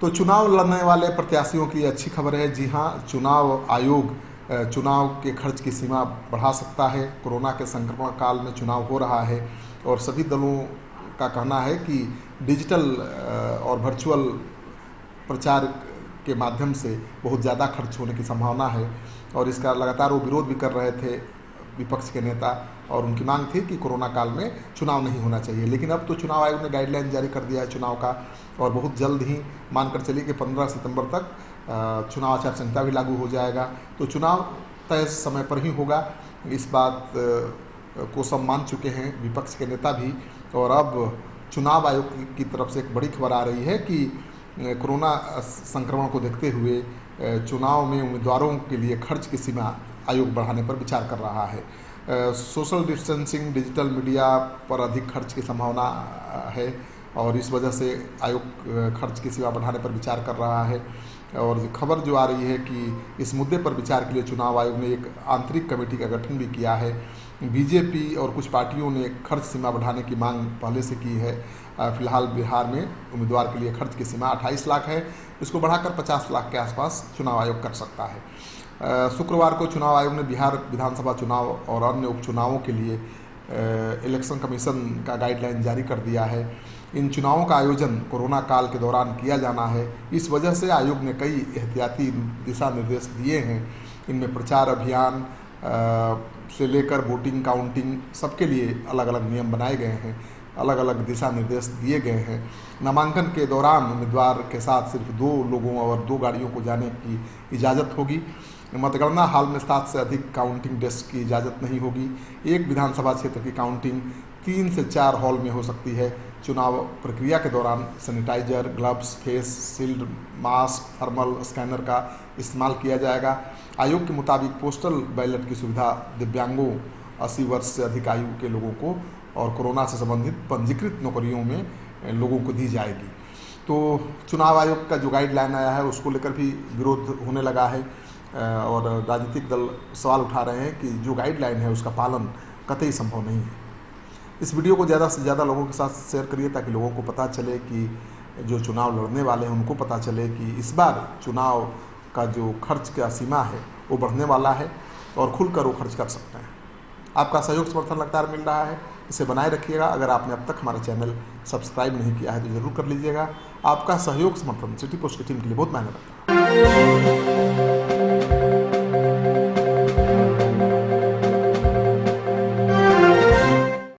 तो चुनाव लड़ने वाले प्रत्याशियों की अच्छी खबर है। जी हाँ, चुनाव आयोग चुनाव के खर्च की सीमा बढ़ा सकता है। कोरोना के संक्रमण काल में चुनाव हो रहा है और सभी दलों का कहना है कि डिजिटल और वर्चुअल प्रचार के माध्यम से बहुत ज़्यादा खर्च होने की संभावना है और इसका लगातार वो विरोध भी कर रहे थे विपक्ष के नेता और उनकी मांग थी कि कोरोना काल में चुनाव नहीं होना चाहिए। लेकिन अब तो चुनाव आयोग ने गाइडलाइन जारी कर दिया है चुनाव का और बहुत जल्द ही मानकर चलिए कि 15 सितंबर तक चुनाव आचार संहिता भी लागू हो जाएगा। तो चुनाव तय समय पर ही होगा, इस बात को सब मान चुके हैं विपक्ष के नेता भी। और अब चुनाव आयोग की तरफ से एक बड़ी खबर आ रही है कि कोरोना संक्रमण को देखते हुए चुनाव में उम्मीदवारों के लिए खर्च की सीमा आयोग बढ़ाने पर विचार कर रहा है। सोशल डिस्टेंसिंग, डिजिटल मीडिया पर अधिक खर्च की संभावना है और इस वजह से आयोग खर्च की सीमा बढ़ाने पर विचार कर रहा है। और खबर जो आ रही है कि इस मुद्दे पर विचार के लिए चुनाव आयोग ने एक आंतरिक कमेटी का गठन भी किया है। बीजेपी और कुछ पार्टियों ने खर्च सीमा बढ़ाने की मांग पहले से की है। फिलहाल बिहार में उम्मीदवार के लिए खर्च की सीमा 28 लाख है, इसको बढ़ाकर 50 लाख के आसपास चुनाव आयोग कर सकता है। शुक्रवार को चुनाव आयोग ने बिहार विधानसभा चुनाव और अन्य उपचुनावों के लिए इलेक्शन कमीशन का गाइडलाइन जारी कर दिया है। इन चुनावों का आयोजन कोरोना काल के दौरान किया जाना है, इस वजह से आयोग ने कई एहतियाती दिशा निर्देश दिए हैं। इनमें प्रचार अभियान से लेकर वोटिंग काउंटिंग सबके लिए अलग अलग नियम बनाए गए हैं, अलग अलग दिशा निर्देश दिए गए हैं। नामांकन के दौरान उम्मीदवार के साथ सिर्फ 2 लोगों और 2 गाड़ियों को जाने की इजाज़त होगी। मतगणना हॉल में 7 से अधिक काउंटिंग डेस्क की इजाज़त नहीं होगी। एक विधानसभा क्षेत्र की काउंटिंग 3 से 4 हॉल में हो सकती है। चुनाव प्रक्रिया के दौरान sanitiser, gloves, face shield, mask, thermal scanner का इस्तेमाल किया जाएगा। आयोग के मुताबिक पोस्टल बैलेट की सुविधा दिव्यांगों, 80 वर्ष से अधिक आयु के लोगों को और कोरोना से संबंधित पंजीकृत नौकरियों में लोगों को दी जाएगी। तो चुनाव आयोग का जो गाइडलाइन आया है उसको लेकर भी विरोध होने लगा है और राजनीतिक दल सवाल उठा रहे हैं कि जो गाइडलाइन है उसका पालन कतई संभव नहीं है। इस वीडियो को ज़्यादा से ज़्यादा लोगों के साथ शेयर करिए ताकि लोगों को पता चले कि जो चुनाव लड़ने वाले हैं उनको पता चले कि इस बार चुनाव का जो खर्च का सीमा है वो बढ़ने वाला है और खुलकर वो खर्च कर सकते हैं। आपका सहयोग समर्थन लगातार मिल रहा है, इसे बनाए रखिएगा। अगर आपने अब तक हमारा चैनल सब्सक्राइब नहीं किया है तो ज़रूर कर लीजिएगा। आपका सहयोग समर्थन सिटी पोस्ट की टीम के लिए बहुत मायने रखता है।